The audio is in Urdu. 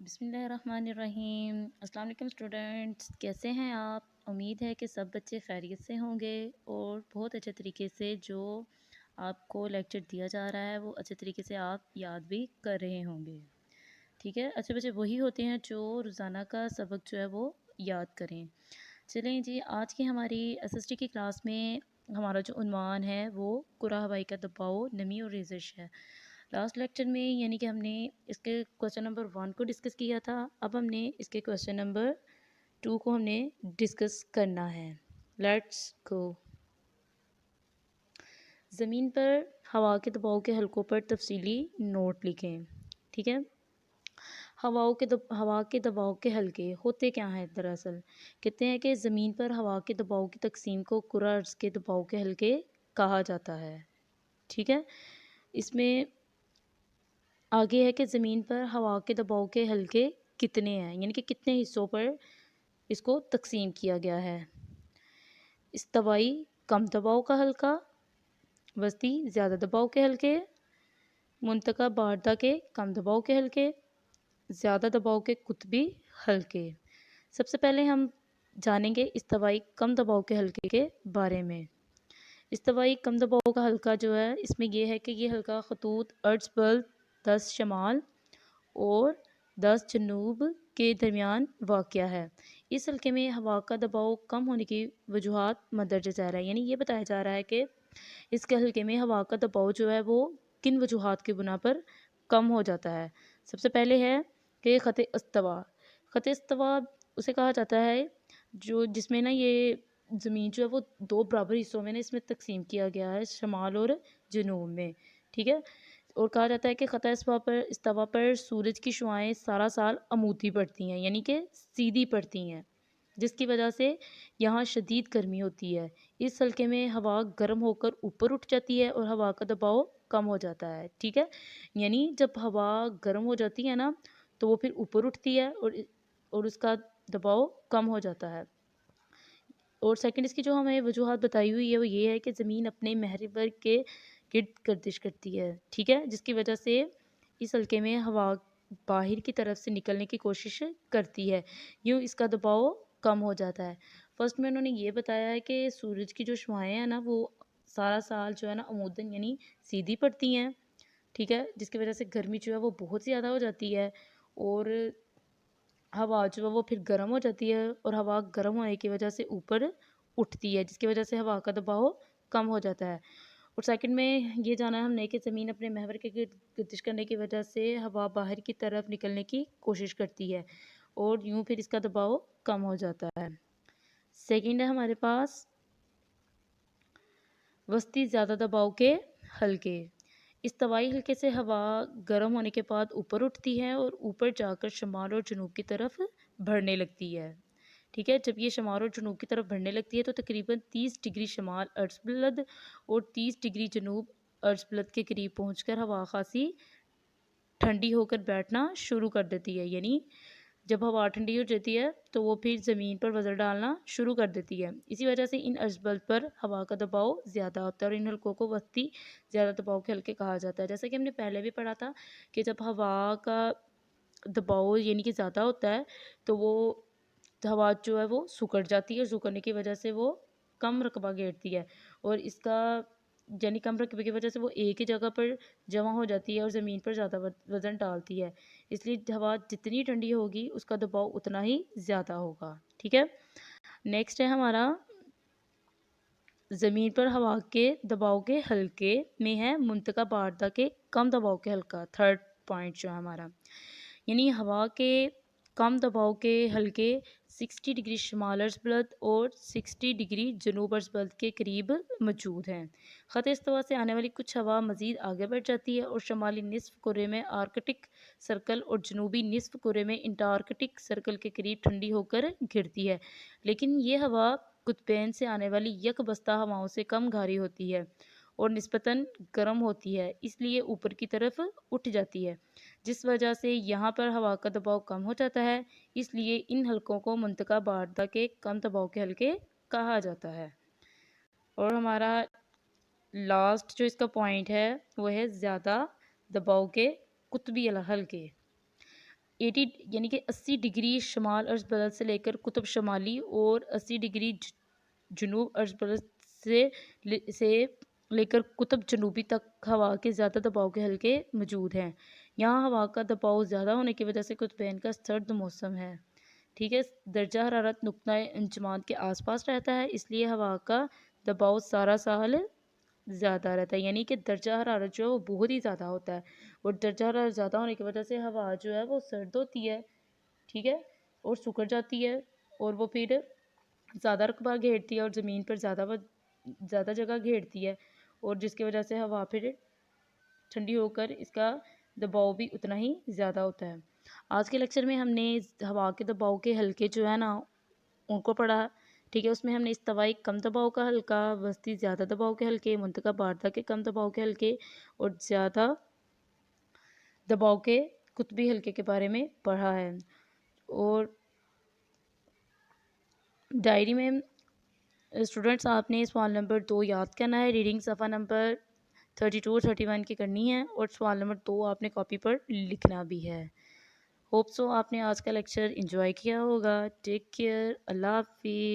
بسم اللہ الرحمن الرحیم۔ السلام علیکم اسٹوڈنٹس، کیسے ہیں آپ؟ امید ہے کہ سب بچے خیریت سے ہوں گے اور بہت اچھے طریقے سے جو آپ کو لیکچر دیا جا رہا ہے وہ اچھے طریقے سے آپ یاد بھی کر رہے ہوں گے۔ ٹھیک ہے، اچھے بچے وہی ہوتے ہیں جو روزانہ کا سبق جو ہے وہ یاد کریں۔ چلیں جی، آج کی ہماری SST کی کلاس میں ہمارا جو عنوان ہے وہ کرہ ہوائی کا دباؤ، نمی اور ریزش ہے۔ لاسٹ لیکچر میں یعنی کہ ہم نے اس کے کویسچن نمبر 1 کو ڈسکس کیا تھا، اب ہم نے اس کے کویسچن نمبر 2 کو ہم نے ڈسکس کرنا ہے۔ Let's go. زمین پر ہوا کے دباؤ کے حلقوں پر تفصیلی نوٹ لکھیں۔ ٹھیک ہے، ہوا کے دباؤ کے حلقے ہوتے کیا ہیں؟ دراصل کہتے ہیں کہ زمین پر ہوا کے دباؤ کی تقسیم کو کرہ ارض کے دباؤ کے حلقے کہا جاتا ہے۔ ٹھیک ہے، اس میں آگے ہے کہ زمین پر ہوا کے دباؤ کے حلقے کتنے ہیں، یعنی کہ کتنے حصوں پر اس کو تقسیم کیا گیا ہے۔ استوائی کم دباؤ کا حلقہ، وسطی زیادہ دباؤ کے حلقے، منطقہ باردہ کے کم دباؤ کے حلقے، زیادہ دباؤ کے قطبی حلقے۔ سب سے پہلے ہم جانیں گے استوائی کم دباؤ کے حلقے کے بارے میں۔ استوائی کم دباؤ کا حلقہ جو ہے اس میں یہ ہے کہ یہ حلقہ خطوط ارض پر 10 شمال اور 10 جنوب کے درمیان واقع ہے۔ اس حلقے میں ہوا کا دباؤ کم ہونے کی وجوہات مندرجہ ذیل ہے، یعنی یہ بتایا جا رہا ہے کہ اس کے حلقے میں ہوا کا دباؤ جو ہے وہ کن وجوہات کی بنا پر کم ہو جاتا ہے۔ سب سے پہلے ہے کہ خط استوا۔ خط استوا اسے کہا جاتا ہے جس میں نا یہ زمین جو ہے وہ 2 برابر حصوں میں نا اس میں تقسیم کیا گیا ہے، شمال اور جنوب میں۔ ٹھیک ہے، اور کہا جاتا ہے کہ خط استوا پر سورج کی شعاعیں سارا سال عمودی پڑتی ہیں، یعنی کہ سیدھی پڑتی ہیں، جس کی وجہ سے یہاں شدید گرمی ہوتی ہے۔ اس حلقے میں ہوا گرم ہو کر اوپر اٹھ جاتی ہے اور ہوا کا دباؤ کم ہو جاتا ہے۔ ٹھیک ہے، یعنی جب ہوا گرم ہو جاتی ہے نا تو وہ پھر اوپر اٹھتی ہے اور اس کا دباؤ کم ہو جاتا ہے۔ اور سیکنڈ اس کی جو ہمیں وجوہات بتائی ہوئی ہے وہ یہ ہے کہ زمین اپنے محور کے گرد گردش کرتی ہے۔ ٹھیک ہے، جس کی وجہ سے اس حلقے میں ہوا باہر کی طرف سے نکلنے کی کوشش کرتی ہے، یوں اس کا دباؤ کم ہو جاتا ہے۔ فرسٹ میں انہوں نے یہ بتایا ہے کہ سورج کی جو شعاعیں ہیں نا وہ سارا سال جو ہے نا عموداً یعنی سیدھی پڑتی ہیں۔ ٹھیک ہے، جس کی وجہ سے گرمی جو ہے وہ بہت زیادہ ہو جاتی ہے اور ہوا جو ہے وہ پھر گرم ہو جاتی ہے اور ہوا گرم ہونے کی وجہ سے اوپر اٹھتی ہے، جس کی وجہ سے ہوا کا دباؤ کم ہو جاتا ہے۔ اور سیکنڈ میں یہ جانا ہے ہم نے کہ زمین اپنے محور کے گرد گردش کرنے کی وجہ سے ہوا باہر کی طرف نکلنے کی کوشش کرتی ہے اور یوں پھر اس کا دباؤ کم ہو جاتا ہے۔ سیکنڈ ہے ہمارے پاس وسطی زیادہ دباؤ کے حلقے۔ استوائی حلقے سے ہوا گرم ہونے کے بعد اوپر اٹھتی ہے اور اوپر جا کر شمال اور جنوب کی طرف بڑھنے لگتی ہے۔ ٹھیک ہے، جب یہ شمال اور جنوب کی طرف بڑھنے لگتی ہے تو تقریباً 30 ڈگری شمال عرض بلد اور 30 ڈگری جنوب عرض بلد کے قریب پہنچ کر ہوا خاصی ٹھنڈی ہو کر بیٹھنا شروع کر دیتی ہے، یعنی جب ہوا ٹھنڈی ہو جاتی ہے تو وہ پھر زمین پر وزن ڈالنا شروع کر دیتی ہے۔ اسی وجہ سے ان عرض بلد پر ہوا کا دباؤ زیادہ ہوتا ہے اور ان حلقوں کو وسطی زیادہ دباؤ کے حلقے کہا جاتا ہے۔ جیسا کہ ہم نے پہلے بھی پڑھا تھا کہ جب ہوا کا دباؤ یعنی کہ زیادہ ہوتا ہے تو وہ ہوا جو ہے وہ سکڑ جاتی ہے اور سکڑنے کی وجہ سے وہ کم رقبہ گھیرتی ہے اور اس کا یعنی کم رقبے کی وجہ سے وہ ایک ہی جگہ پر جمع ہو جاتی ہے اور زمین پر زیادہ وزن ڈالتی ہے، اس لیے ہوا جتنی ٹھنڈی ہوگی اس کا دباؤ اتنا ہی زیادہ ہوگا۔ ٹھیک ہے، نیکسٹ ہے ہمارا زمین پر ہوا کے دباؤ کے حلقے میں ہے منطقہ باردہ کے کم دباؤ کے حلقہ۔ تھرڈ پوائنٹ جو ہے ہمارا، یعنی ہوا کے کم دباؤ کے حلقے 60 ڈگری شمال عرض بلد اور 60 ڈگری جنوب عرض بلد کے قریب موجود ہیں۔ خط استوا سے آنے والی کچھ ہوا مزید آگے بڑھ جاتی ہے اور شمالی نصف کرے میں آرکٹک سرکل اور جنوبی نصف کرے میں انٹارکٹک سرکل کے قریب ٹھنڈی ہو کر گرتی ہے، لیکن یہ ہوا قطبین سے آنے والی یک بستہ ہواؤں سے کم گہری ہوتی ہے اور نسبتاً گرم ہوتی ہے، اس لیے اوپر کی طرف اٹھ جاتی ہے، جس وجہ سے یہاں پر ہوا کا دباؤ کم ہو جاتا ہے، اس لیے ان حلقوں کو منطقہ باردہ کے کم دباؤ کے حلقے کہا جاتا ہے۔ اور ہمارا لاسٹ جو اس کا پوائنٹ ہے وہ ہے زیادہ دباؤ کے قطبی حلقے۔ 80 یعنی کہ 80 ڈگری شمال عرض بلد سے لے کر قطب شمالی اور 80 ڈگری جنوب عرض بلد سے لے کر قطب جنوبی تک ہوا کے زیادہ دباؤ کے حلقے موجود ہیں. یہاں ہوا کا دباؤ زیادہ ہونے کی وجہ سے قطبین کا سرد موسم ہے. ٹھیک ہے. درجہ حرارت نقطہ انجماد کے آس پاس رہتا ہے، اس لیے ہوا کا دباؤ سارا سال زیادہ رہتا ہے. یعنی کہ درجہ حرارت جو ہے وہ بہت ہی زیادہ ہوتا ہے، اور درجہ حرارت زیادہ ہونے کی وجہ سے ہوا جو ہے وہ سرد ہوتی ہے. ٹھیک ہے، اور سکڑ جاتی ہے، اور وہ پھر زیادہ رقبہ گھیرتی ہے اور زمین پر زیادہ جگہ گھیرتی ہے، اور جس کی وجہ سے ہوا پھر ٹھنڈی ہو کر اس کا دباؤ بھی اتنا ہی زیادہ ہوتا ہے. آج کے لیکچر میں ہم نے ہوا کے دباؤ کے حلقے جو ہے نا ان کو پڑھا. ٹھیک ہے، اس میں ہم نے استوائی کم دباؤ کا حلقہ، وسطی زیادہ دباؤ کے حلقے، منطقہ باردہ کے کم دباؤ کے حلقے اور زیادہ دباؤ کے قطبی حلقے کے بارے میں پڑھا ہے. اور ڈائری میں اسٹوڈنٹس آپ نے سوال نمبر 2 یاد کرنا ہے، ریڈنگ صفحہ نمبر 32 اور 31 کی کرنی ہے، اور سوال نمبر 2 آپ نے کاپی پر لکھنا بھی ہے. ہوپ سو آپ نے آج کا لیکچر انجوائے کیا ہوگا. Take care. اللہ حافظ.